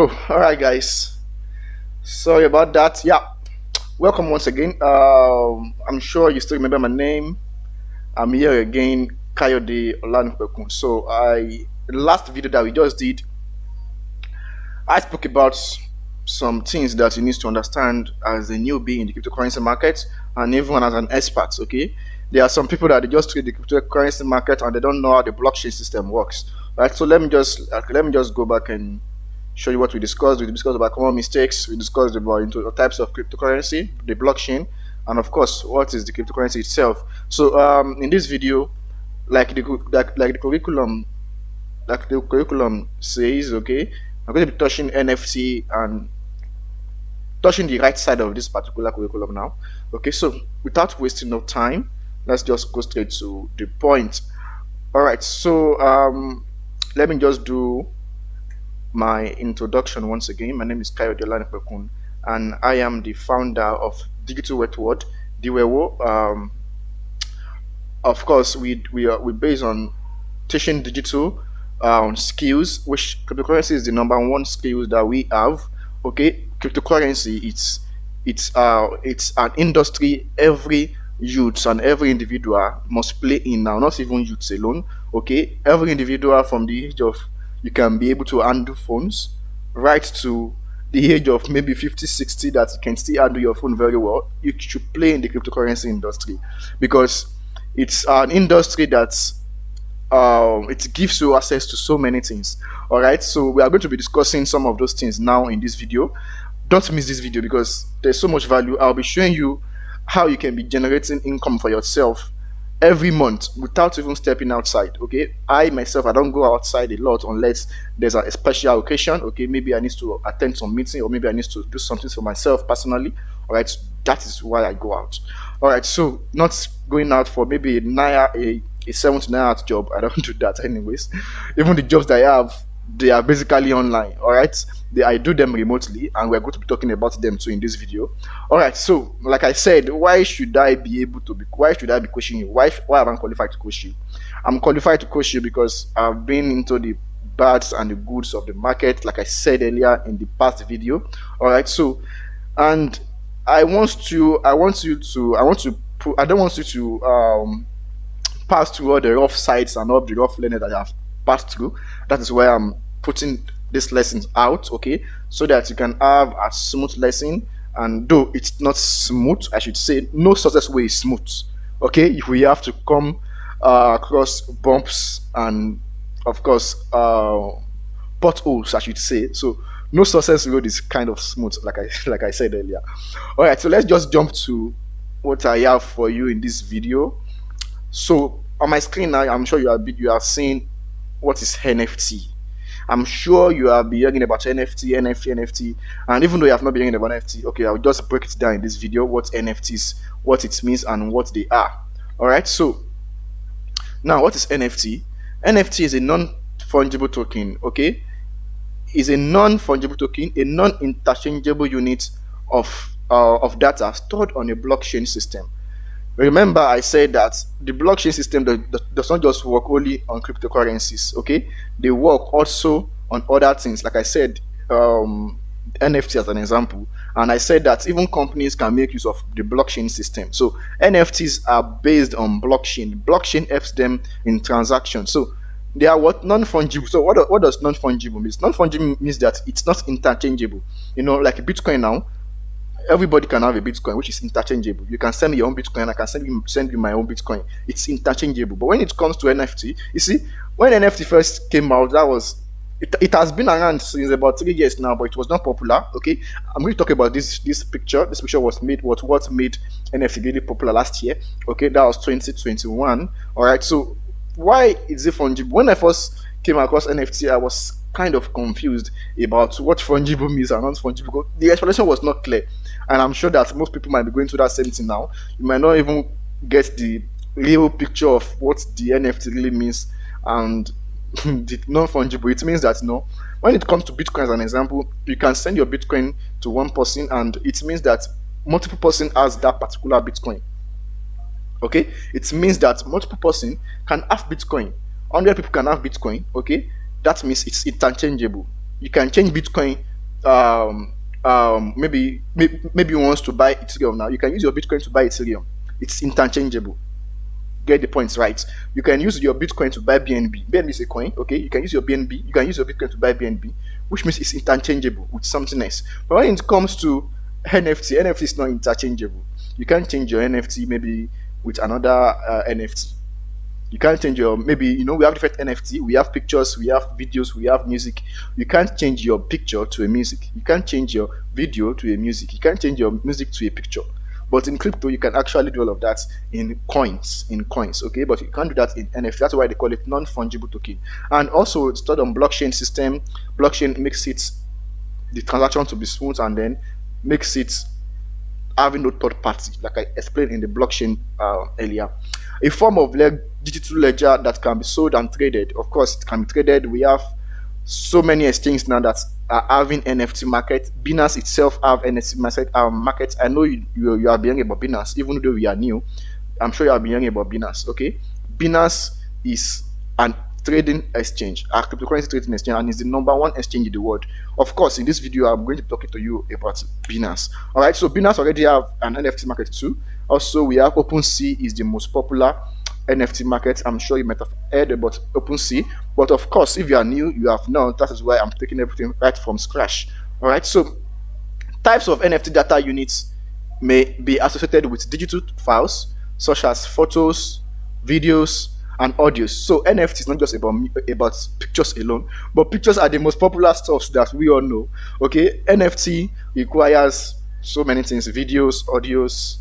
Oh, all right, guys. Sorry about that. Yeah, welcome once again. I'm sure you still remember my name. I'm here again, Kayode Olanipekun. So, the last video that we just did, I spoke about some things that you need to understand as a newbie in the cryptocurrency market, and even as an expert. Okay, there are some people that they just trade the cryptocurrency market and they don't know how the blockchain system works. Right. So let me just go back and show you what we discussed. We discussed about common mistakes. We discussed about into types of cryptocurrency, the blockchain, and of course, what is the cryptocurrency itself. So, in this video, like the curriculum says, okay, I'm going to be touching NFT and touching the right side of this particular curriculum now. Okay, so without wasting no time, let's just go straight to the point. All right, so let me just do my introduction once again. My name is Kayode Olanipekun, and I am the founder of Digital Wetword, DWEWO. Of course, we based on teaching digital skills, which cryptocurrency is the number one skills that we have. Okay, cryptocurrency it's an industry every youth and every individual must play in now, not even youths alone. Okay, every individual from the age of you can be able to handle phones right to the age of maybe 50, 60 that you can still handle your phone very well. You should play in the cryptocurrency industry because it's an industry that's it gives you access to so many things. All right, so we are going to be discussing some of those things now in this video. Don't miss this video because there's so much value. I'll be showing you how you can be generating income for yourself every month without even stepping outside. Okay, I myself, I don't go outside a lot unless there's a special occasion. Okay, maybe I need to attend some meeting, or maybe I need to do something for myself personally. All right, that is why I go out. All right, so not going out for maybe a 7 to 9 hours job. I don't do that anyways. Even the jobs that I have, they are basically online. All right, I do them remotely, and we're going to be talking about them too in this video. All right, so like I said, why should I be coaching you? Why am I qualified to coach you? I'm qualified to coach you because I've been into the bads and the goods of the market, like I said earlier in the past video. All right, so and I don't want you to pass through all the rough sides and all the rough learning that I have passed through. That is why I'm putting these lessons out, okay, so that you can have a smooth lesson. And though it's not smooth, I should say, no success way is smooth. Okay, if we have to come across bumps and, of course, potholes, I should say. So no success road is kind of smooth, like I said earlier. All right, so let's just jump to what I have for you in this video. So on my screen now, I'm sure you have seen what is NFT. I'm sure you have been hearing about NFT, and even though you have not been hearing about NFT, okay, I'll just break it down in this video what NFTs, what it means, and what they are. All right. So now, what is NFT? NFT is a non-fungible token. Okay, is a non-fungible token, a non-interchangeable unit of data stored on a blockchain system. Remember, I said that the blockchain system does not just work only on cryptocurrencies. Okay, they work also on other things. Like I said, NFT as an example, and I said that even companies can make use of the blockchain system. So NFTs are based on blockchain. Blockchain helps them in transactions. So they are what non-fungible. So what does non-fungible mean? Non-fungible means that it's not interchangeable. You know, like Bitcoin now. Everybody can have a Bitcoin, which is interchangeable. You can send me your own Bitcoin, I can send you my own Bitcoin. It's interchangeable. But when it comes to NFT, you see, when NFT first came out, it has been around since about 3 years now, but it was not popular. Okay, I'm going to talk about this picture. This picture was made what made NFT really popular last year. Okay, that was 2021. All right, so why is it fungible? When I first came across NFT, I was kind of confused about what fungible means and not fungible because the explanation was not clear, and I'm sure that most people might be going through that same thing now. You might not even get the real picture of what the NFT really means and the non-fungible. It means that, you know, when it comes to Bitcoin as an example, you can send your Bitcoin to one person and it means that multiple person has that particular Bitcoin. Okay, it means that multiple person can have Bitcoin. 100 people can have Bitcoin. Okay, that means it's interchangeable. You can change Bitcoin um maybe you wants to buy Ethereum now. You can use your Bitcoin to buy Ethereum. It's interchangeable. Get the points right. You can use your Bitcoin to buy BNB. BNB is a coin, okay? You can use your BNB. You can use your Bitcoin to buy BNB, which means it's interchangeable with something else. But when it comes to NFT, NFT is not interchangeable. You can't change your NFT maybe with another NFT. You can't change your, maybe, we have different NFT. We have pictures, we have videos, we have music. You can't change your picture to a music. You can't change your video to a music. You can't change your music to a picture. But in crypto, you can actually do all of that in coins, okay? But you can't do that in NFT. That's why they call it non-fungible token. And also, it's stored on blockchain system. Blockchain makes it the transaction to be smooth, and then makes it having no third party, like I explained in the blockchain earlier. A form of digital ledger that can be sold and traded. Of course, it can be traded. We have so many exchanges now that are having NFT market. Binance itself have NFT market. I know you are hearing about Binance, even though we are new. I'm sure you are hearing about Binance. Okay, Binance is an trading exchange, a cryptocurrency trading exchange, and is the number one exchange in the world. Of course, in this video, I'm going to be talking to you about Binance. All right, so Binance already have an NFT market too. Also, we have OpenSea is the most popular NFT market. I'm sure you might have heard about OpenSea, but of course, if you are new, you have known. That is why I'm taking everything right from scratch. All right, so types of NFT data units may be associated with digital files such as photos, videos, and audios. So NFT is not just about pictures alone, but pictures are the most popular stuff that we all know. Okay, NFT requires so many things: videos, audios,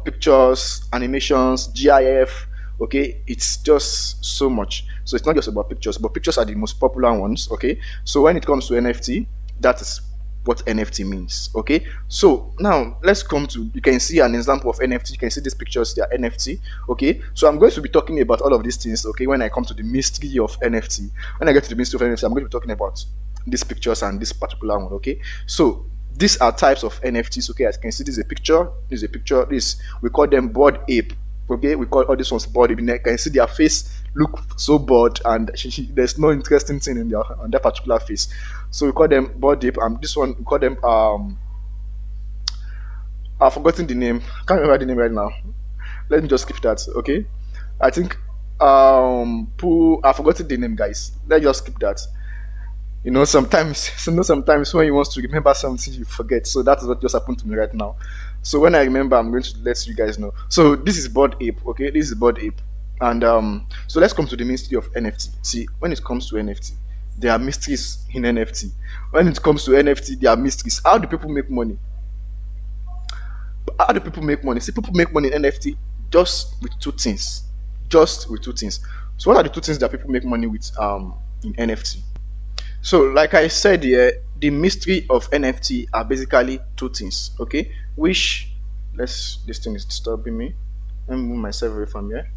pictures, animations, GIF. Okay, it's just so much. So it's not just about pictures, but pictures are the most popular ones. Okay, so when it comes to NFT, that is what NFT means. Okay, so now let's come to, you can see an example of NFT. You can see these pictures, they are NFT. Okay, so I'm going to be talking about all of these things. Okay, when I come to the mystery of NFT, when I get to the mystery of NFT, I'm going to be talking about these pictures and this particular one. Okay, so these are types of NFTs. Okay, as you can see, this is a picture, this is a picture, this, we call them bored ape. Okay, we call all these ones bored ape. You can see their face look so bored, and there's no interesting thing in their on that particular face. So we call them bored ape. This one we call them I've forgotten the name. I can't remember the name right now. Let me just skip that. Okay, I think I've forgotten the name, guys. Let's just skip that. Sometimes when you want to remember something, you forget. So that is what just happened to me right now. So when I remember, I'm going to let you guys know. So this is bored ape. Okay, this is bored ape. And so let's come to the mystery of NFT. See, when it comes to NFT, there are mysteries in NFT. When it comes to NFT, there are mysteries. How do people make money? How do people make money? See, people make money in NFT just with two things. Just with two things. So what are the two things that people make money with in NFT? So like I said here, the mystery of NFT are basically two things. Okay, which this thing is disturbing me. Let me move myself away from here.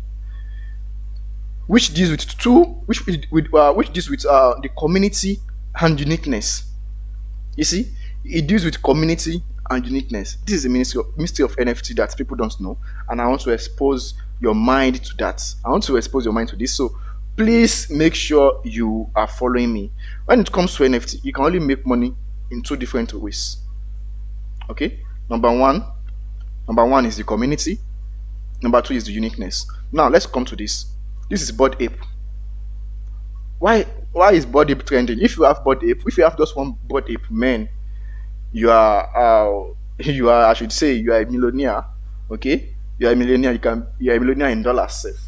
Which deals with which deals with the community and uniqueness. You see, it deals with community and uniqueness. This is the mystery of NFT that people don't know, and I want to expose your mind to that. I want to expose your mind to this. So please make sure you are following me. When it comes to NFT, you can only make money in two different ways. Okay, number one is the community. Number two is the uniqueness. Now let's come to this. This is bored ape. Why is bored ape trending? If you have bored ape, if you have just one bored ape, man, you are I should say you are a millionaire. Okay, you are a millionaire. You are a millionaire in dollars, safe.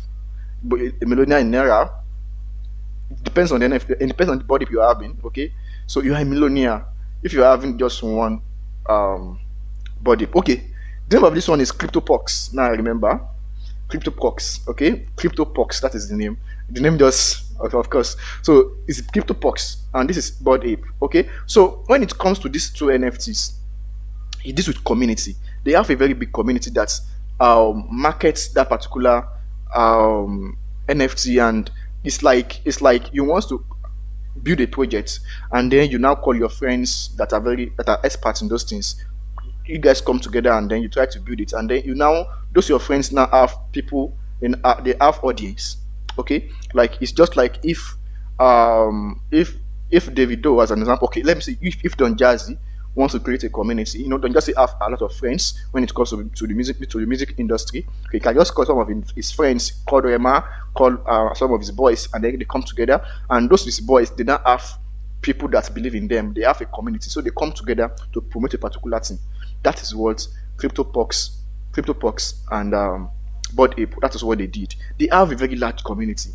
But a millionaire in naira. It depends on the NFT, it depends on the bored ape you are having. Okay, so you are a millionaire if you are having just one bored ape. Okay, the name of this one is CryptoPox. Now I remember. CryptoPox. Okay, CryptoPox, that is the name. The name just, of course. So it's CryptoPox, and this is bored ape. Okay, so when it comes to these two NFTs, it deals with community. They have a very big community that markets that particular NFT, and it's like you want to build a project, and then you now call your friends that are experts in those things. You guys come together and then you try to build it, and then those your friends now have people in they have audience. Okay, like it's just like if if Davido, as an example, okay, let me say if Don Jazzy wants to create a community, Don Jazzy have a lot of friends when it comes to the music industry. Okay, he can just call some of his friends, call Rema, call some of his boys, and then they come together. And those his boys, they don't have people that believe in them. They have a community, so they come together to promote a particular thing. That is what CryptoPunks and Bored Ape. That is what they did. They have a very large community.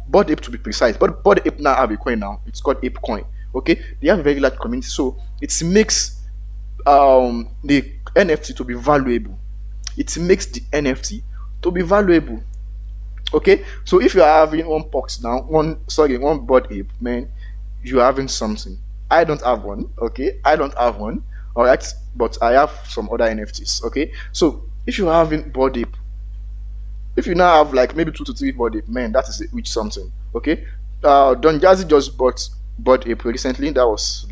Bored Ape, to be precise, but Bored Ape now have a coin now. It's called Ape Coin. Okay, they have a very large community, so it makes the NFT to be valuable. It makes the NFT to be valuable. Okay, so if you are having one box now, one Bored Ape, man, you are having something. I don't have one. Okay, I don't have one. All right, but I have some other NFTs. Okay, so if you are having Bored Ape, if you now have like maybe 2 to 3 Bored Ape, man, that is a huge something. Okay, Don Jazzy just bought Bored Ape recently. That was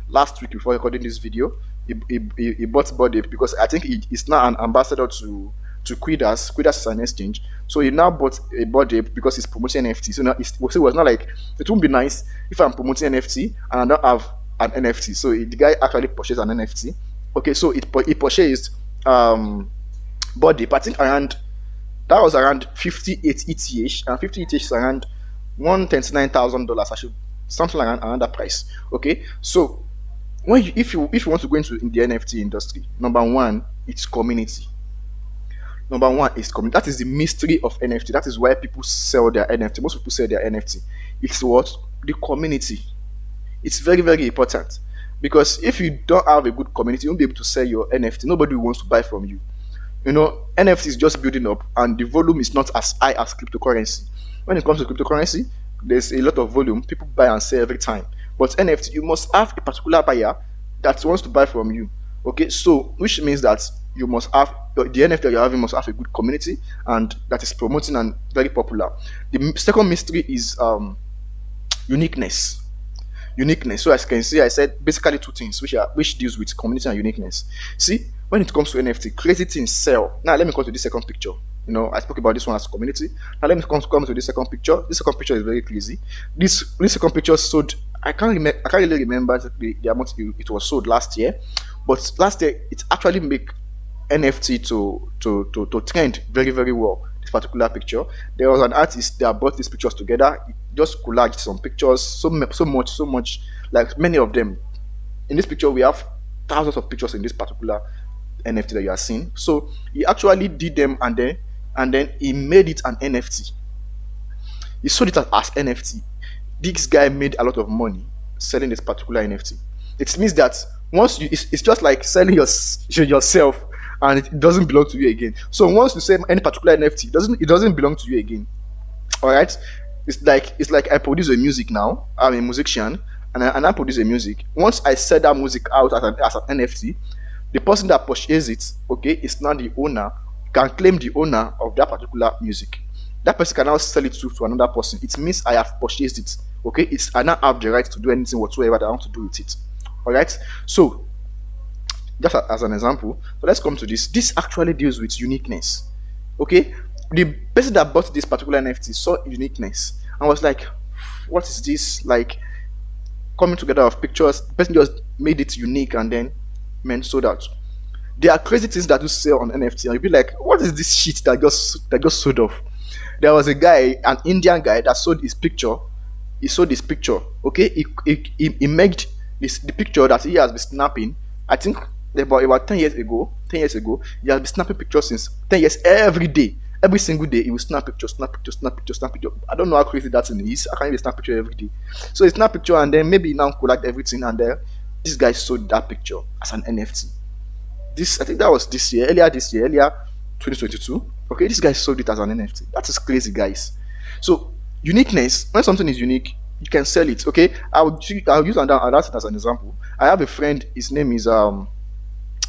last week before recording this video. He bought Bored Ape because I think he's now an ambassador to Quidas. Quidas is an exchange, so he now bought a Bored Ape because he's promoting NFT. So now it was not like it won't be nice if I'm promoting NFT and I don't have an NFT. So the guy actually purchased an NFT. Okay, so he purchased Bored Ape. I think that was around 58 ETH, and 50 ETH is around $129,000. I should something around that price. Okay, so if you want to go into in the NFT industry, number one, it's community. Number one is community. That is the mystery of NFT. That is why people sell their NFT. Most people sell their NFT. It's what? The community. It's very, very important, because if you don't have a good community, you won't be able to sell your NFT. Nobody wants to buy from you. NFT is just building up, and the volume is not as high as cryptocurrency. When it comes to cryptocurrency, there's a lot of volume. People buy and sell every time. But NFT, you must have a particular buyer that wants to buy from you. Okay, so which means that you must have the NFT that you're having must have a good community and that is promoting and very popular. The second mystery is uniqueness. Uniqueness. So as you can see, I said basically 2 things which deals with community and uniqueness. See, when it comes to NFT, crazy things sell. Now let me come to this second picture. I spoke about this one as community. Now let me come to this second picture. This second picture is very crazy. This second picture sold. I can't really remember the amount it was sold last year, but last year it actually made NFT to trend very, very well. This particular picture, there was an artist that brought these pictures together. He just collaged some pictures, so much, like many of them. In this picture, we have thousands of pictures in this particular NFT that you are seeing. So he actually did them, and then he made it an NFT. He sold it as NFT. This guy made a lot of money selling this particular NFT. It means that once it's just like selling yourself, and it doesn't belong to you again. So once you sell any particular NFT, it doesn't belong to you again. All right, it's like I produce a music now. I'm a musician, and I produce a music. Once I sell that music out as an NFT, the person that purchases it, okay, is now the owner, can claim the owner of that particular music. That person can now sell it to another person. It means I have purchased it. Okay, I now have the right to do anything whatsoever that I want to do with it. All right, so just as an example, so let's come to this. This actually deals with uniqueness. Okay, the person that bought this particular NFT saw uniqueness and was like, "What is this?" Like coming together of pictures. The person just made it unique and then sold out. There are crazy things that do sell on NFT, and you'll be like, "What is this shit that just sold off?" There was a guy, an Indian guy, that sold his picture. He sold his picture. Okay, he made the picture that he has been snapping. I think about 10 years ago. 10 years ago, he has been snapping pictures since 10 years. Every day, every single day, he will snap pictures. I don't know how crazy that thing is. I can't even snap picture every day. So he snap picture, and then maybe now collect everything, and then this guy sold that picture as an NFT. I think that was earlier 2022. Okay, this guy sold it as an NFT. That is crazy, guys. So uniqueness, when something is unique, you can sell it. Okay, I'll use that as an example. I have a friend. His name is a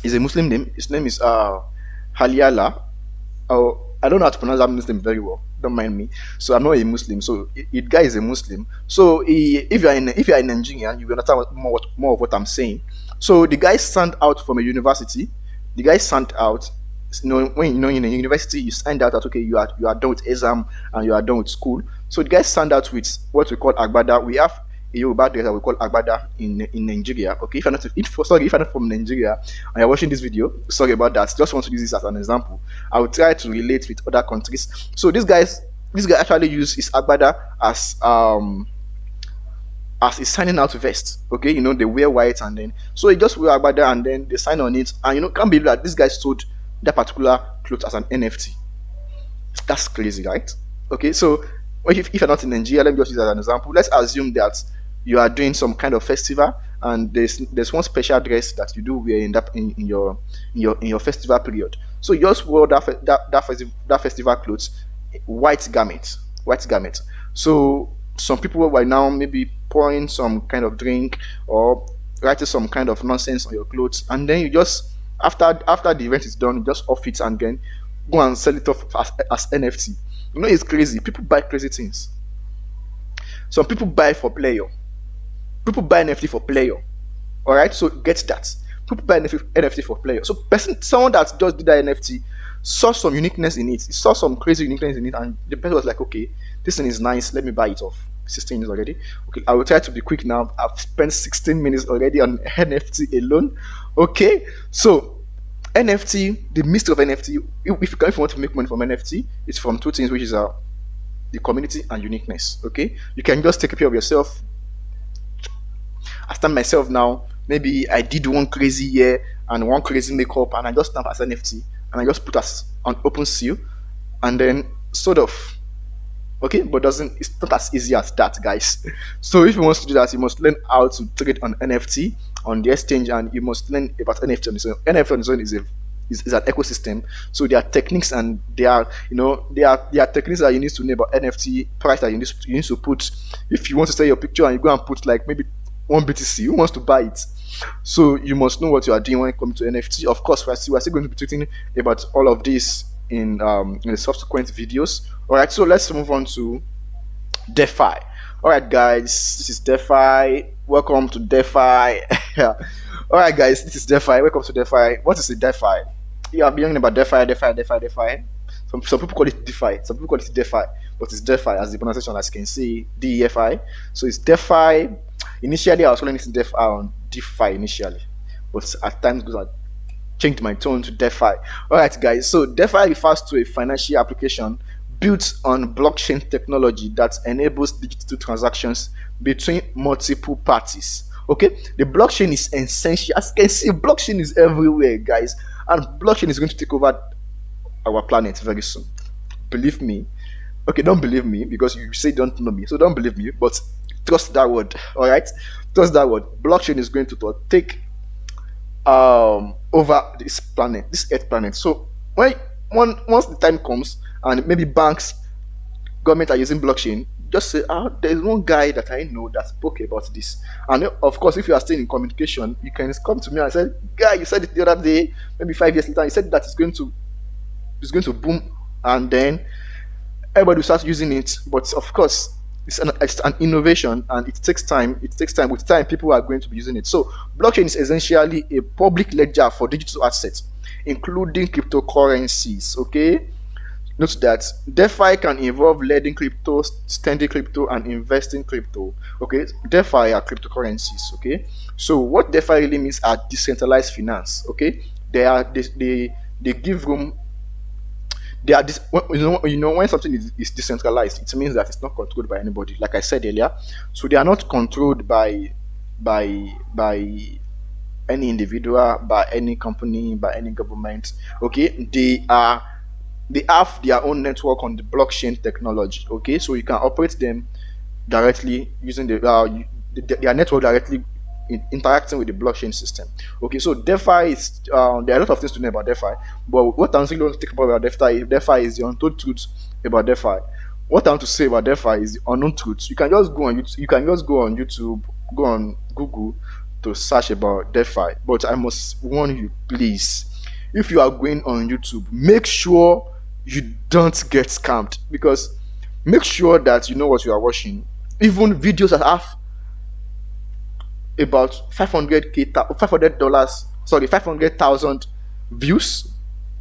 Muslim name. His name is Haliala. I don't know how to pronounce that Muslim very well. Don't mind me. So I'm not a Muslim. So the guy is a Muslim. So if you're in Nigeria, you will understand more of what I'm saying. So the guy signed out from a university. The guy signed out. When in a university, you signed out that okay, you are done with exam and you are done with school. So the guy signed out with what we call Agbada. We have a Yoruba dress that we call agbada in Nigeria. Okay, if you're not from Nigeria and you're watching this video, sorry about that. Just want to use this as an example. I will try to relate with other countries. So this guy actually used his agbada as a signing out vest. Okay, they wear white, and then so he just wear agbada and then they sign on it, and can't believe that this guy sold that particular clothes as an NFT. That's crazy, right? Okay, so if you're not in Nigeria, let me just use that as an example. Let's assume that you are doing some kind of festival, and there's one special dress that you do wear in your festival period. So you just wore that festival clothes, white garment. So some people were now maybe pouring some kind of drink or writing some kind of nonsense on your clothes, and then you just after the event is done, you just off it and then go and sell it off as NFT. It's crazy. People buy crazy things. Some people buy for player. People buy NFT for player. All right, so get that. People buy NFT for player. So someone that just did that NFT saw some uniqueness in it. He saw some crazy uniqueness in it, and the person was like, okay, this thing is nice. Let me buy it off. 16 minutes already. Okay, I will try to be quick now. I've spent 16 minutes already on NFT alone. Okay, so NFT, the mystery of NFT, if you want to make money from NFT, it's from two things, which is the community and uniqueness. Okay, you can just take care of yourself. After myself now, maybe I did one crazy hair and one crazy makeup, and I just stamp as NFT and I just put as on open seal, and then sort of. Okay, but it's not as easy as that, guys. So if you want to do that, you must learn how to trade on NFT on the exchange, and you must learn about NFT on its own. NFT on its own is an ecosystem. So there are techniques, and there are techniques that you need to know about NFT price that you need to put. If you want to sell your picture and you go and put like maybe 1 BTC, who wants to buy it? So you must know what you are doing when it comes to NFT. Of course, we're still going to be tweeting about all of this in the subsequent videos. All right, so let's move on to DeFi. All right, guys, this is DeFi. Welcome to DeFi. All right, guys, this is DeFi. Welcome to DeFi. What is a DeFi? You have been hearing about DeFi. Some people call it DeFi. Some people call it DeFi, but it's DeFi as the pronunciation, as you can see, DEFI. So it's DeFi. Initially, I was calling it DeFi initially, but at times because I changed my tone to DeFi. All right, guys. So DeFi refers to a financial application built on blockchain technology that enables digital transactions between multiple parties. Okay, the blockchain is essential. As you can see, blockchain is everywhere, guys, and blockchain is going to take over our planet very soon. Believe me. Okay, don't believe me because you say don't know me, so don't believe me, but trust that word. All right, trust that word. Blockchain is going to take over this planet, this Earth planet. So once the time comes, and maybe banks, government are using blockchain, just say, there's one guy that I know that spoke about this. And of course, if you are still in communication, you can come to me and say, guy, you said it the other day, maybe 5 years later, you said that it's going to boom, and then everybody will start using it. But of course, it's an innovation, and it takes time. With time, people are going to be using it. So blockchain is essentially a public ledger for digital assets, including cryptocurrencies. Okay, note that DeFi can involve lending crypto, standing crypto, and investing crypto. Okay, DeFi are cryptocurrencies. Okay, so what DeFi really means are decentralized finance. Okay, they give room. They are when something is decentralized, it means that it's not controlled by anybody. Like I said earlier, so they are not controlled by any individual, by any company, by any government. Okay, they have their own network on the blockchain technology. Okay, so you can operate them directly using their network directly interacting with the blockchain system. Okay, so DeFi is there are a lot of things to know about DeFi, but what I'm really want to talk about DeFi is the untold truth about DeFi. What I want to say about DeFi is the unknown truth. You can just go on YouTube, go on Google to search about DeFi. But I must warn you, please, if you are going on YouTube, make sure you don't get scammed, because make sure that you know what you are watching. Even videos that have about $500,000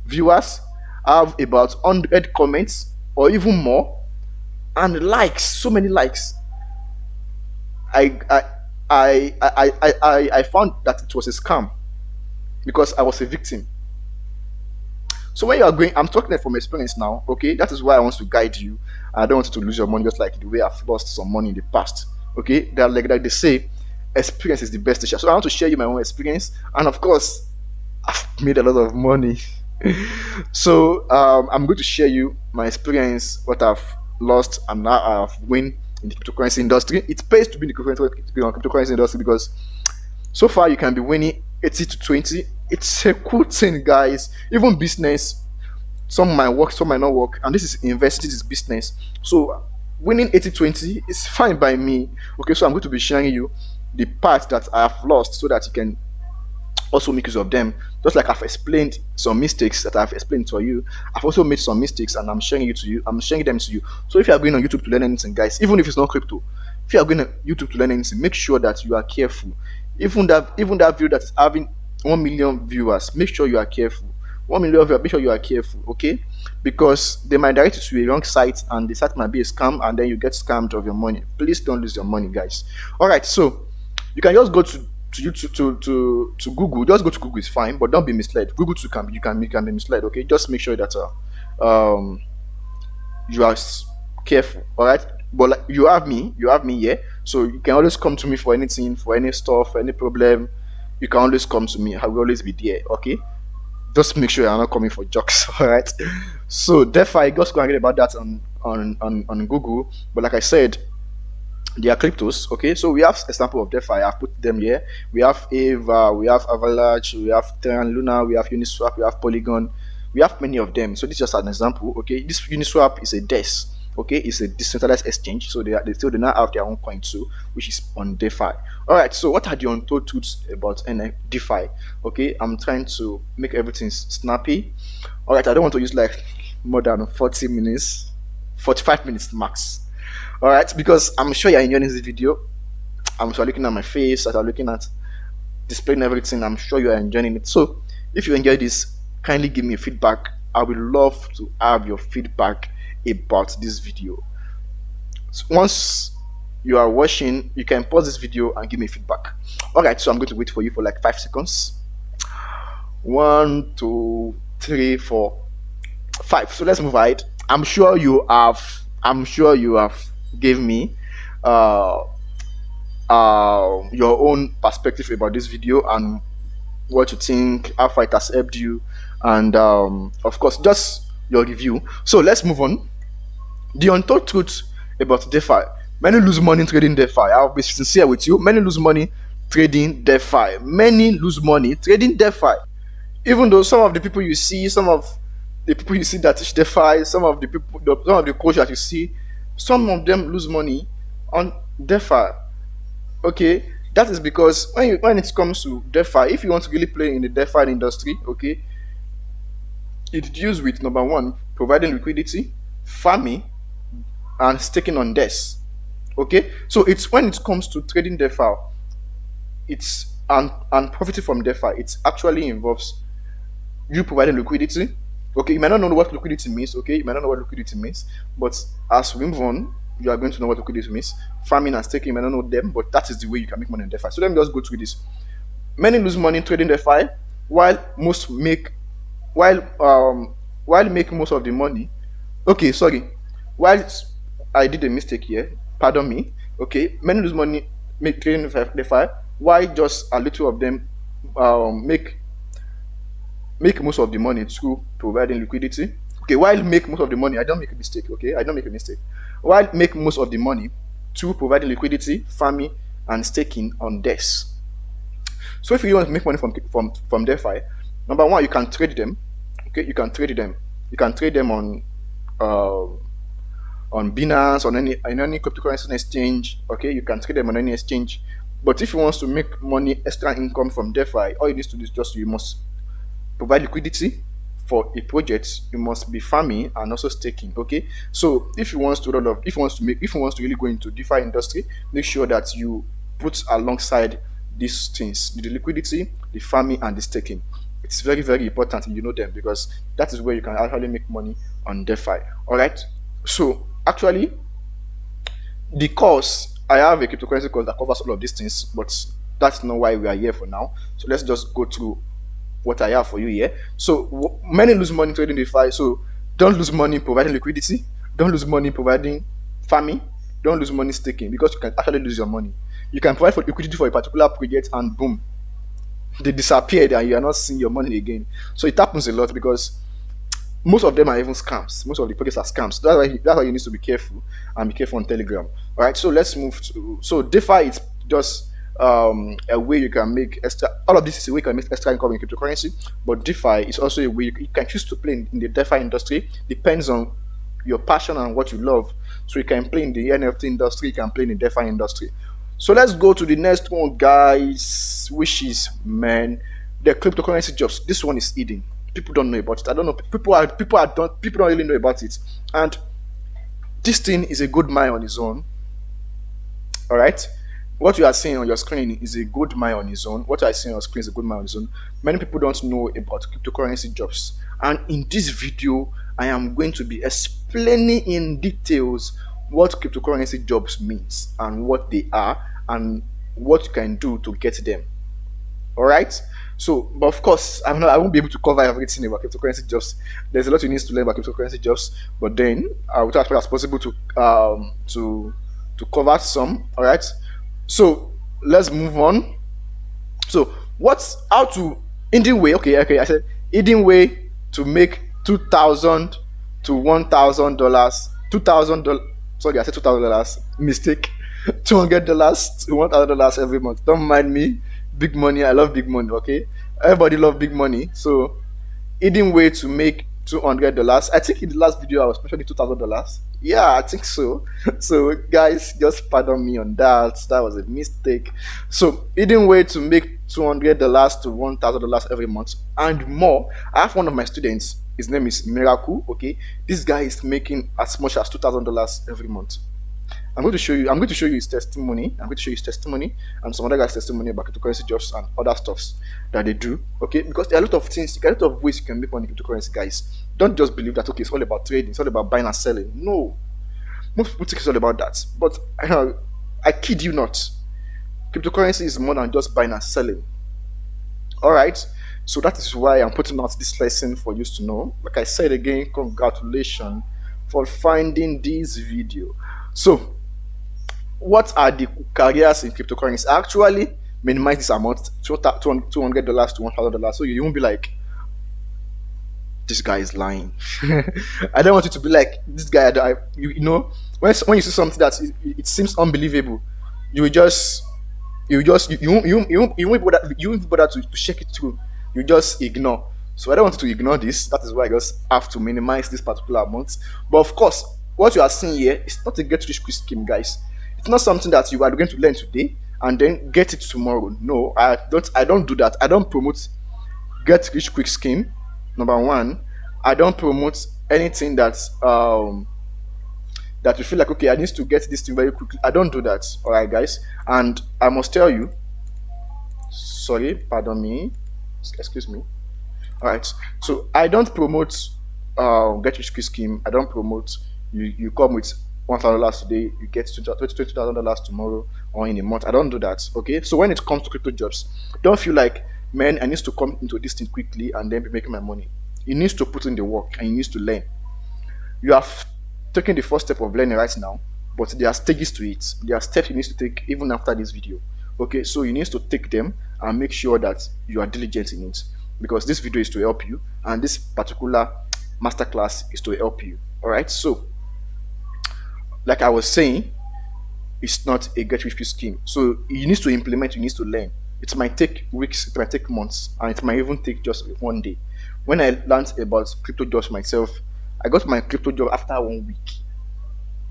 viewers have about 100 comments or even more, and likes, so many likes. I I I found that it was a scam because I was a victim. So when you are going, I'm talking from experience now. Okay, that is why I want to guide you. I don't want you to lose your money just like the way I've lost some money in the past. Okay, that like they say, experience is the best teacher. So I want to share you my own experience, and of course, I've made a lot of money. So I'm going to share you my experience, what I've lost and now I've win in the cryptocurrency industry. It pays to be in the cryptocurrency industry because so far you can be winning 80 to 20. It's a cool thing, guys. Even business, some might work, some might not work, and this is investing, this is business. So winning 80-20 is fine by me. Okay, so I'm going to be sharing you the part that I have lost so that you can also make use of them. Just like I've explained some mistakes that I've explained to you, I've also made some mistakes and I'm sharing it to you. I'm sharing them to you. So if you are going on YouTube to learn anything, guys, even if it's not crypto, if you are going on YouTube to learn anything, make sure that you are careful. Even that video that is having 1 million viewers, make sure you are careful. 1 million viewers, make sure you are careful, okay? Because they might direct you to a wrong site and the site might be a scam and then you get scammed of your money. Please don't lose your money, guys. All right, so you can just go to YouTube to Google. Just go to Google is fine, but don't be misled. Google too can you can be misled. Okay, just make sure that you are careful. All right, but like, you have me here, so you can always come to me for anything, for any stuff, for any problem. You can always come to me. I will always be there. Okay, just make sure you're not coming for jokes. All right. So DeFi, just go and read about that on Google. But like I said, they are cryptos. Okay, so we have example of DeFi. I've put them here. We have Ava, we have Avalanche, we have Terra Luna, we have Uniswap, we have Polygon. We have many of them. So this is just an example. Okay, this Uniswap is a DES. Okay, it's a decentralized exchange. So they now have their own coin too, which is on DeFi. All right. So what are the untold truths about DeFi? Okay, I'm trying to make everything snappy. All right, I don't want to use like more than 40 minutes, 45 minutes max. All right, because I'm sure you're enjoying this video. I'm sure looking at my face, as I'm looking at displaying everything. I'm sure you are enjoying it. So if you enjoy this, kindly give me feedback. I would love to have your feedback about this video. So once you are watching, you can pause this video and give me feedback. All right, so I'm going to wait for you for like 5 seconds. 1, 2, 3, 4, 5. So let's move ahead. I'm sure you have gave me your own perspective about this video and what you think, how far it has helped you, and of course just your review. So let's move on. The untold truth about DeFi. Many lose money trading DeFi. I'll be sincere with you. Many lose money trading DeFi. Many lose money trading DeFi. Even though some of the people you see, some of the people you see that teach DeFi, some of the coaches that you see, some of them lose money on DeFi. Okay, that is because when it comes to DeFi, if you want to really play in the DeFi industry, okay, it deals with number one, providing liquidity, farming, and staking on DES. Okay, so it's when it comes to trading DeFi, it's and profiting from DeFi, it actually involves you providing liquidity. Okay, you might not know what liquidity means. Okay, you might not know what liquidity means, but as we move on, you are going to know what liquidity means. Farming and staking, you might not know them, but that is the way you can make money in DeFi. So let me just go through this. Many lose money trading DeFi, while most make while make most of the money. Okay, sorry. While I did a mistake here, pardon me. Okay, many lose money make trading DeFi, while just a little of them make most of the money through providing liquidity. Okay, while make most of the money, I don't make a mistake. Okay, I don't make a mistake. While make most of the money through providing liquidity, farming, and staking on DEX. So if you want to make money from DeFi, number one, you can trade them. Okay, you can trade them. You can trade them on Binance, on any cryptocurrency exchange. Okay, you can trade them on any exchange. But if you want to make money, extra income from DeFi, all you need to do is just you must provide liquidity for a project. You must be farming and also staking. Okay, so if you want to really go into DeFi industry, make sure that you put alongside these things, the liquidity, the farming, and the staking. It's very, very important you know them, because that is where you can actually make money on DeFi. All right, so actually the course I have a cryptocurrency course that covers all of these things, but that's not why we are here for now. So let's just go through what I have for you here. So many lose money trading DeFi. So don't lose money providing liquidity. Don't lose money providing farming. Don't lose money staking, because you can actually lose your money. You can provide for liquidity for a particular project and boom, they disappeared and you are not seeing your money again. So it happens a lot because most of them are even scams. Most of the projects are scams. That's why you need to be careful, and be careful on Telegram. All right. So let's move to, so DeFi is just a way you can make extra. All of this is a way you can make extra income in cryptocurrency, but DeFi is also a way you can choose to play in the DeFi industry. Depends on your passion and what you love. So you can play in the NFT industry, you can play in the DeFi industry. So let's go to the next one, guys, which is, man, the cryptocurrency jobs. This one is hidden. People don't know about it. I don't know. People don't really know about it. And this thing is a good mine on its own. All right. What you are seeing on your screen is a good mine on its own. What I see on your screen is a good mine on its own. Many people don't know about cryptocurrency jobs. And in this video, I am going to be explaining in details what cryptocurrency jobs means and what they are and what you can do to get them. All right. So, but of course, I won't be able to cover everything about cryptocurrency jobs. There's a lot you need to learn about cryptocurrency jobs, but then I will try as much as possible to cover some. All right. So let's move on. So what's how to hidden way? Okay. I said hidden way to make $2,000 to $1,000. $2,000. Sorry, I said $2,000. Mistake. $200 to $1,000 every month. Don't mind me. Big money. I love big money. Okay, everybody love big money. So hidden way to make $200. I think in the last video I was mentioning $2,000. Yeah, I think so. So guys, just pardon me on that. That was a mistake. So hidden way to make $200 to $1,000 every month and more. I have one of my students. His name is Miracle. Okay, this guy is making as much as $2,000 every month. I'm going to show you his testimony. I'm going to show you his testimony and some other guys' testimony about cryptocurrency jobs and other stuffs that they do. Okay, because there are a lot of things, there are a lot of ways you can make money in cryptocurrency, guys. Don't just believe that okay, it's all about trading, it's all about buying and selling. No, most people think it's all about that. But I kid you not, cryptocurrency is more than just buying and selling. All right. So that is why I'm putting out this lesson for you to know. Like I said again, congratulations for finding this video. So what are the careers in cryptocurrency? Actually minimize this amount, $200 to $1,000, so you won't be like, this guy is lying. I don't want you to be like this guy. You know, when you see something that it seems unbelievable, you won't bother to check it through. You just ignore. So I don't want you to ignore this. That is why I just have to minimize this particular amount. But of course, what you are seeing here is not a get rich quick scheme, guys. It's not something that you are going to learn today and then get it tomorrow. No, I don't do that. I don't promote get rich quick scheme. Number one, I don't promote anything that you feel like, okay, I need to get this thing very quickly. I don't do that. All right, guys. And I must tell you, sorry, pardon me, excuse me. All right. So I don't promote get rich quick scheme. I don't promote you come with $1,000 today, you get $20,000 tomorrow or in a month. I don't do that. Okay. So when it comes to crypto jobs, don't feel like, man, I need to come into this thing quickly and then be making my money. You need to put in the work and you need to learn. You have taken the first step of learning right now, but there are stages to it. There are steps you need to take even after this video. Okay, so you need to take them and make sure that you are diligent in it, because this video is to help you and this particular masterclass is to help you. All right, so like I was saying, it's not a get rich quick scheme. So you need to implement, you need to learn. It might take weeks, it might take months, and it might even take just one day. When I learned about crypto jobs myself, I got my crypto job after 1 week.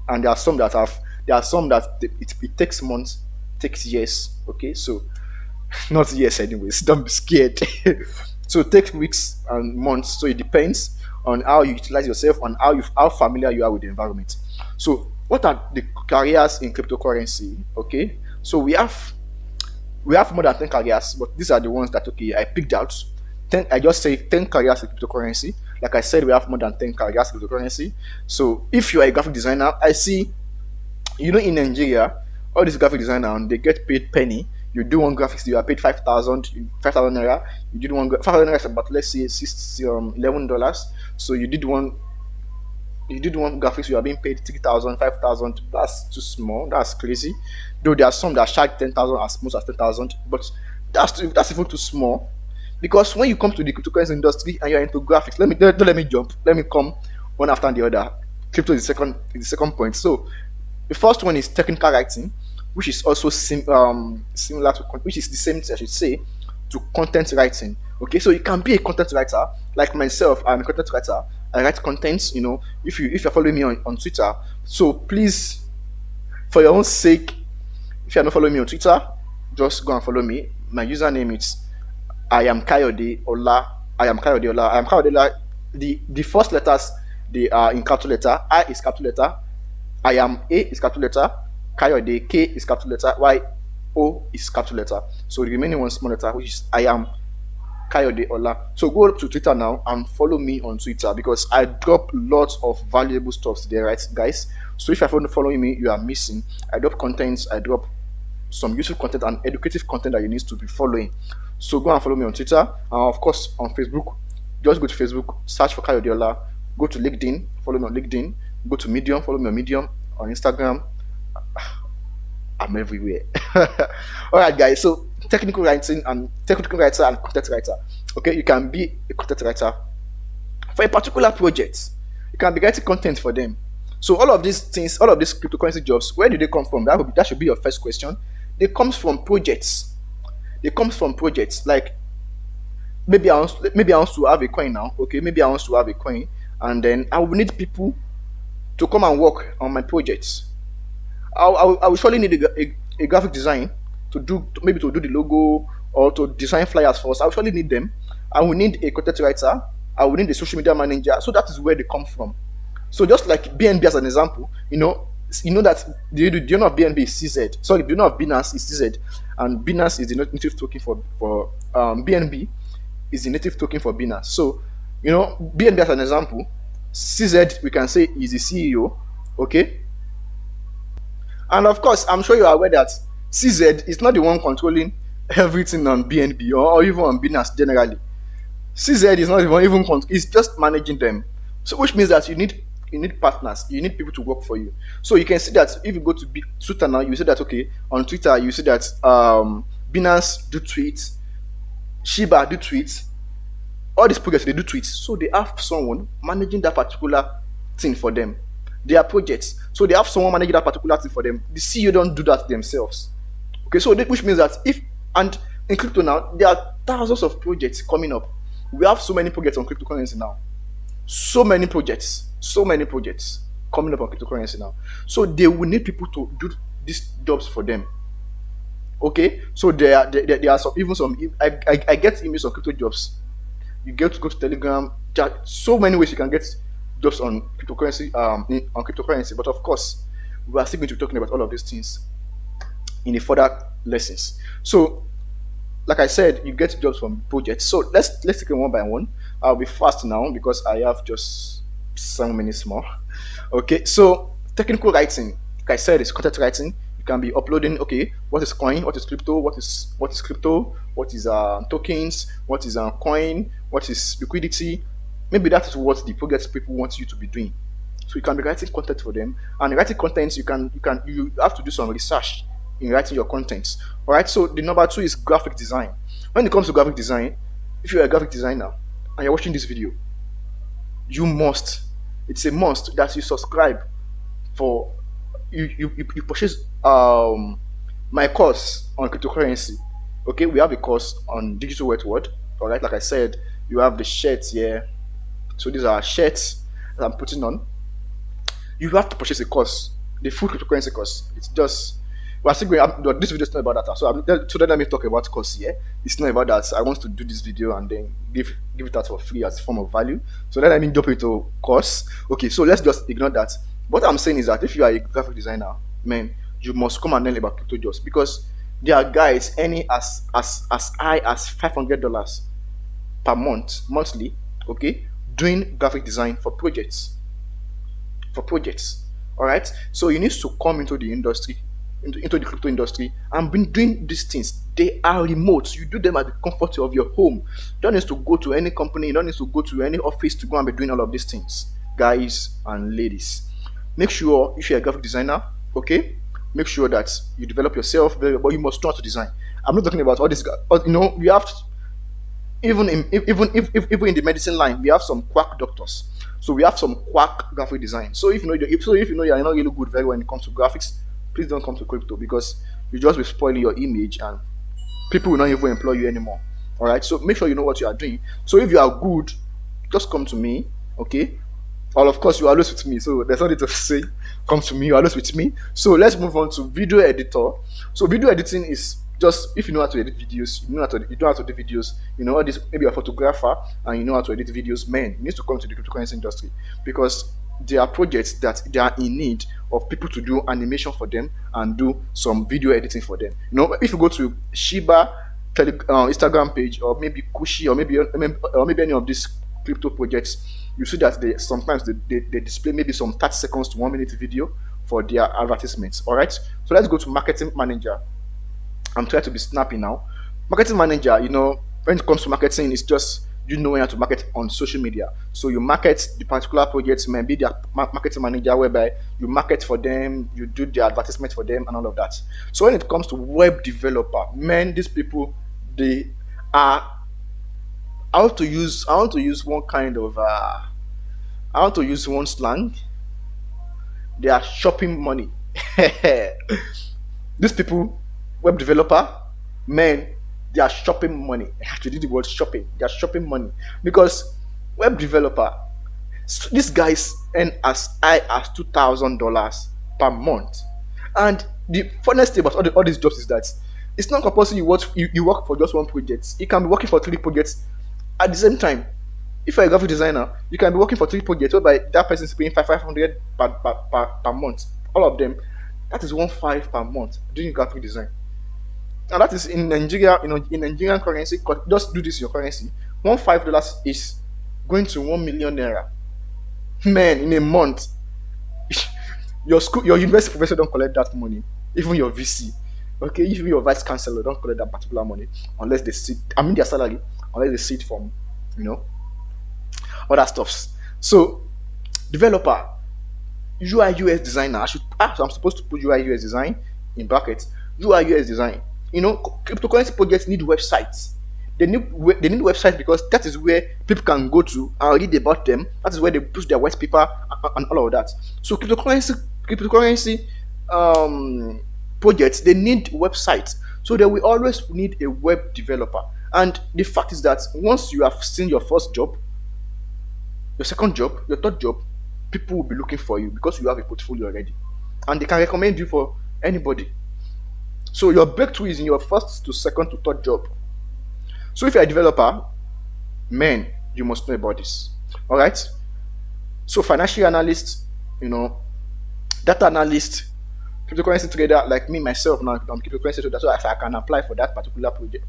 And there are some that it takes months, takes years. Okay, so not years anyways, don't be scared. So it takes weeks and months. So it depends on how you utilize yourself and how familiar you are with the environment. So what are the careers in cryptocurrency? Okay, so we have more than 10 careers, but these are the ones that I picked out. 10, I just say 10 careers in cryptocurrency. Like I said, we have more than 10 careers in cryptocurrency. So if you are a graphic designer, I see, in Nigeria, all these graphic designer, they get paid penny. You do one graphics, you are paid 5,000 naira. You did one 5,000 naira is about, let's say, $11. So you did one graphics, you are being paid 3,000, 5,000. That's too small. That's crazy. Though there are some that charge 10,000, as much as 10,000, but that's even too small. Because when you come to the cryptocurrency industry and you're into graphics, don't let me jump. Let me come one after the other. Crypto is the second point. So the first one is technical writing, which is also similar to which is the same thing, I should say, to content writing. Okay, so you can be a content writer like myself. I'm a content writer. I write contents. If you're following me on Twitter, so please, for your own sake, if you're not following me on Twitter, just go and follow me. My username is I am Kayode Ola. I am Kayode Ola. I am Kayode Ola. The first letters, they are in capital letter. I is capital letter. I am A is capital letter. Kayode, K is capital letter. Y, O is capital letter. So the remaining one small letter, which is I am Kayode Ola. So go to Twitter now and follow me on Twitter, because I drop lots of valuable stuff there, right, guys? So if you're not following me, you are missing. I drop contents, I drop some useful content and educative content that you need to be following. So go and follow me on Twitter, and of course on Facebook. Just go to Facebook, search for Kayode Ola. Go to LinkedIn, follow me on LinkedIn. Go to Medium, follow me on Medium. On Instagram, I'm everywhere. All right, guys. So technical writer and content writer. Okay, you can be a content writer for a particular project. You can be writing content for them. So all of these things, all of these cryptocurrency jobs, where do they come from? That should be your first question. They comes from projects. They comes from projects. Like maybe I want to have a coin now. Okay, maybe I want to have a coin, and then I will need people to come and work on my projects. I will surely need a graphic design to do the logo, or to design flyers for us. I will surely need them. I will need a content writer. I will need a social media manager. So that is where they come from. So just like BNB as an example, you know that you know BNB is CZ. Sorry, do you know Binance is CZ, and Binance is the native token for BNB is the native token for Binance. So BNB as an example, CZ we can say is the CEO, okay. And of course, I'm sure you are aware that CZ is not the one controlling everything on BNB or even on Binance generally. CZ is not the one even it's just managing them. So which means that you need partners, you need people to work for you. So you can see that if you go to Twitter now, you see that okay, on Twitter you see that Binance do tweets, Shiba do tweets, all these projects they do tweets. So they have someone managing that particular thing for them. Their projects. So they have someone managing that particular thing for them. The CEO don't do that themselves. Okay, so which means that and in crypto now, there are thousands of projects coming up. We have so many projects on cryptocurrency now. So many projects coming up on cryptocurrency now. So they will need people to do these jobs for them. Okay, so there are some I get emails on crypto jobs. You get to go to Telegram. There are so many ways you can get jobs on cryptocurrency, but of course we are still going to be talking about all of these things in the further lessons. So like I said, you get jobs from projects. So let's take it one by one. I'll be fast now because I have just 7 minutes more. Okay, so technical writing, like I said, is content writing. You can be uploading, okay, what is coin, what is crypto, what is crypto, what is tokens, what is coin, what is liquidity. Maybe that is what the project people want you to be doing. So you can be writing content for them, and writing content you have to do some research in writing your contents. All right. So the number 2 is graphic design. When it comes to graphic design, if you're a graphic designer and you're watching this video, it's a must that you subscribe for you purchase my course on cryptocurrency. Okay, we have a course on digital word. All right, like I said, you have the shirts here. So these are shirts that I'm putting on. You have to purchase a course, the full cryptocurrency course. It's just we're still going. This video is not about that. So let me talk about course here. It's not about that. I want to do this video and then give it out for free as a form of value. So let me jump into course. Okay, so let's just ignore that. What I'm saying is that if you are a graphic designer, man, you must come and learn about crypto jobs, because there are guys earning as high as $500 per monthly. Okay, doing graphic design for projects. All right, so you need to come into the industry into the crypto industry and been doing these things. They are remote. You do them at the comfort of your home. You don't need to go to any company. You don't need to go to any office to go and be doing all of these things, guys and ladies. Make sure if you're a graphic designer, okay, make sure that you develop yourself very well, but you must know how to design. I'm not talking about all this. We have even in the medicine line, we have some quack doctors. So we have some quack graphic design. So if you know you're not really good very when it comes to graphics, please don't come to crypto because you just will spoil your image and people will not even employ you anymore. All right. So make sure you know what you are doing. So if you are good, just come to me. Okay. Well, of course, you are always with me, so there's nothing to say. Come to me, you are always with me. So let's move on to video editor. So video editing is just if you know how to edit videos, you know how to do videos. You know all this. Maybe you're a photographer and you know how to edit videos. Man, you need to come to the cryptocurrency industry because there are projects that they are in need of people to do animation for them and do some video editing for them. If you go to Shiba Instagram page or maybe Kushi or maybe any of these crypto projects, you see that they sometimes they display maybe some 30 seconds to 1 minute video for their advertisements. All right, so let's go to marketing manager. I'm trying to be snappy now. Marketing manager, when it comes to marketing, it's just you know how to market on social media. So you market the particular projects, maybe their marketing manager, whereby you market for them, you do the advertisement for them, and all of that. So when it comes to web developer, man, these people, they are. I want to use one kind of I want to use one slang. They are shopping money. These people, web developer, men, they are shopping money. I have to do the word shopping. They are shopping money because web developer, these guys earn as high as $2,000 per month. And the funniest thing about all these jobs is that it's not compulsory you work for just one project. You can be working for 3 projects at the same time. If you're a graphic designer, you can be working for 3 projects whereby that person is paying 500 per month. All of them, that is 1.5 per month doing graphic design. And that is in Nigeria, in Nigerian currency. Just do this in your currency. $1.5 is going to 1 million naira. Man, in a month, your university professor don't collect that money. Even your VC, okay, even your vice chancellor don't collect that particular money unless they see. Their salary, unless they see it from, other stuffs. So, developer, UI UX designer. I'm supposed to put UI UX design in brackets. UI UX design. Cryptocurrency projects need websites. They need websites because that is where people can go to and read about them. That is where they push their white paper and all of that. So cryptocurrency projects, they need websites. So they will always need a web developer. And the fact is that once you have seen your first job, your second job, your third job, people will be looking for you because you have a portfolio already. And they can recommend you for anybody. So your breakthrough is in your first to second to third job. So if you're a developer, man, you must know about this. All right. So financial analyst, data analyst, cryptocurrency trader like me myself now, I'm cryptocurrency trader, so I can apply for that particular project,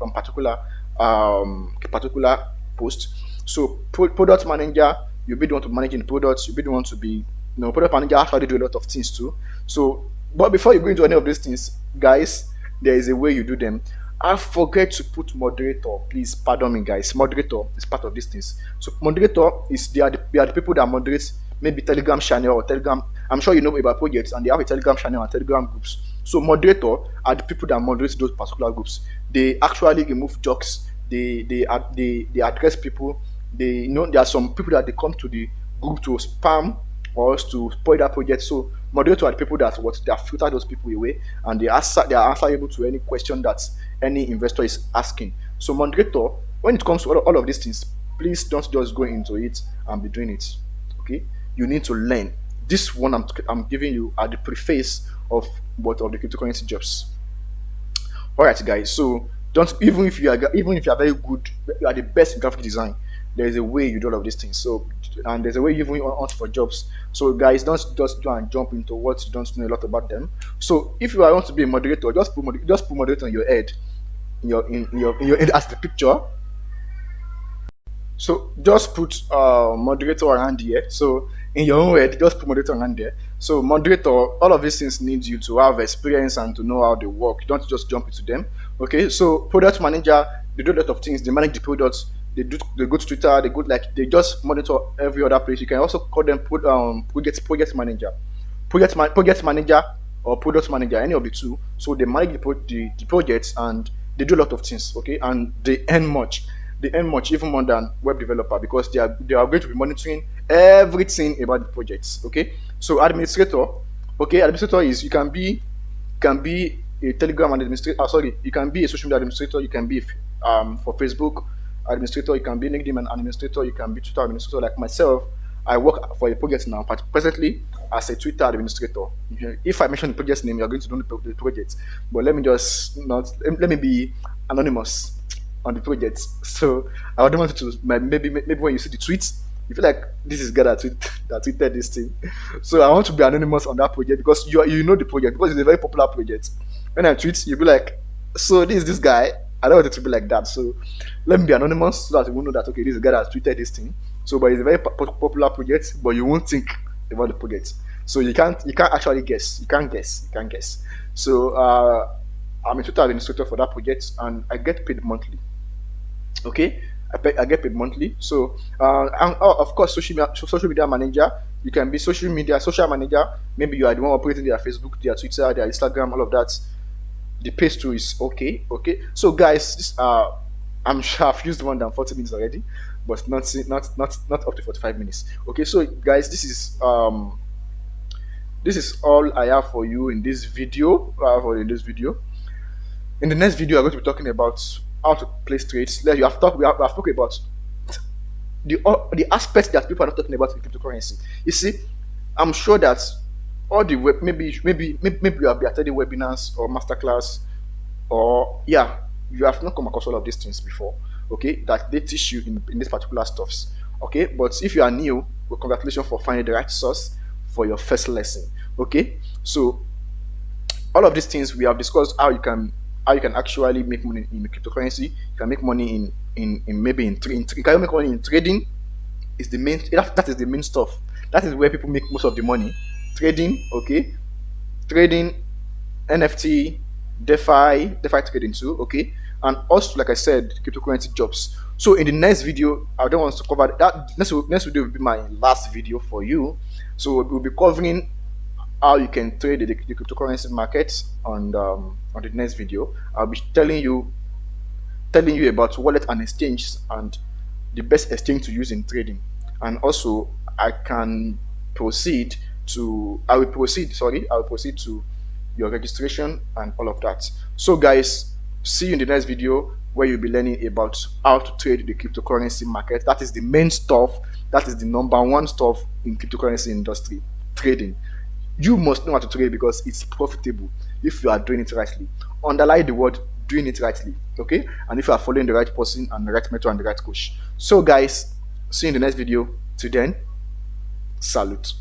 particular post. So product manager, you'll be the one to manage the products. You'll be the one to be, product manager actually do a lot of things too. So, but before you go into any of these things, guys, there is a way you do them. I forget to put moderator. Please pardon me, guys. Moderator is part of these things. So moderator is they are the people that moderate maybe Telegram channel or Telegram. I'm sure you know about projects and they have a Telegram channel and Telegram groups. So moderator are the people that moderate those particular groups. They actually remove jokes. They address people. There are some people that they come to the group to spam or to spoil that project. So moderator are the people that filter those people away and they are answerable to any question that any investor is asking. So moderator, when it comes to all of these things, please don't just go into it and be doing it. Okay, you need to learn. This one I'm giving you at the preface of both of the cryptocurrency jobs. All right, guys. So don't even if you are very good, you are the best in graphic design. There is a way you do all of these things. So, and there's a way you even hunt for jobs. So, guys, don't just go and jump into what you don't know a lot about them. So, if you want to be a moderator, just put moderator in your head, in your head as the picture. So, just put moderator around here. So, in your own head, just put moderator around there. So moderator, all of these things need you to have experience and to know how they work. You don't just jump into them. Okay, so product manager, they do a lot of things. They manage the products. They go to Twitter. They just monitor every other place. You can also call them project manager, project manager or product manager, any of the two. So they manage the projects and they do a lot of things. Okay, and they earn much. They earn much, even more than web developer, because they are going to be monitoring everything about the projects. Okay, so administrator. Okay, administrator is you can be a Telegram administrator. Sorry, you can be a social media administrator. You can be for Facebook administrator. You can be LinkedIn administrator. You can be Twitter administrator. Like myself, I work for a project now, but presently as a Twitter administrator. If I mention the project's name, you're going to know the project. But let me just not let me be anonymous on the project. So I don't want you to maybe when you see the tweets, you feel like this is guy that tweeted this thing. So I want to be anonymous on that project because you know the project because it's a very popular project. When I tweet, you'll be like, so this guy. I don't want it to be like that. So let me be anonymous so that you will know that okay, this is a guy that tweeted this thing. So but it's a very popular project, but you won't think about the project. So you can't actually guess. You can't guess. So I'm a Twitter administrator for that project and I get paid monthly. Okay, I get paid monthly. So and of course social media manager, you can be social manager. Maybe you are the one operating their Facebook, their Twitter, their Instagram, all of that. The pace too is okay. So guys, I'm sure I've used more than 40 minutes already, but not up to 45 minutes. Okay, so guys, this is all I have for you in this video. In the next video, I'm going to be talking about how to place trades. We have talked about the aspects that people are not talking about in cryptocurrency. You see, I'm sure that all the web maybe you have been attending webinars or masterclass, or yeah, you have not come across all of these things before. Okay, that they teach you in this particular stuffs. Okay, but if you are new, well, congratulations for finding the right source for your first lesson. Okay, so all of these things we have discussed how you can actually make money in cryptocurrency. You can make money in maybe can you make money in trading is the main that is the main stuff. That is where people make most of the money. Trading, okay, trading, NFT, DeFi trading too, okay, and also like I said, cryptocurrency jobs. So in the next video, I don't want to cover that. Next video will be my last video for you. So we'll be covering how you can trade the cryptocurrency market on the next video. I'll be telling you about wallet and exchange and the best exchange to use in trading. And also I will proceed to your registration and all of that. So guys, see you in the next video where you'll be learning about how to trade the cryptocurrency market. That is the main stuff. That is the number one stuff in cryptocurrency industry, trading. You must know how to trade because it's profitable if you are doing it rightly. Underline the word doing it rightly, okay? And if you are following the right person and the right method and the right coach. So guys, see you in the next video. Till then, salute.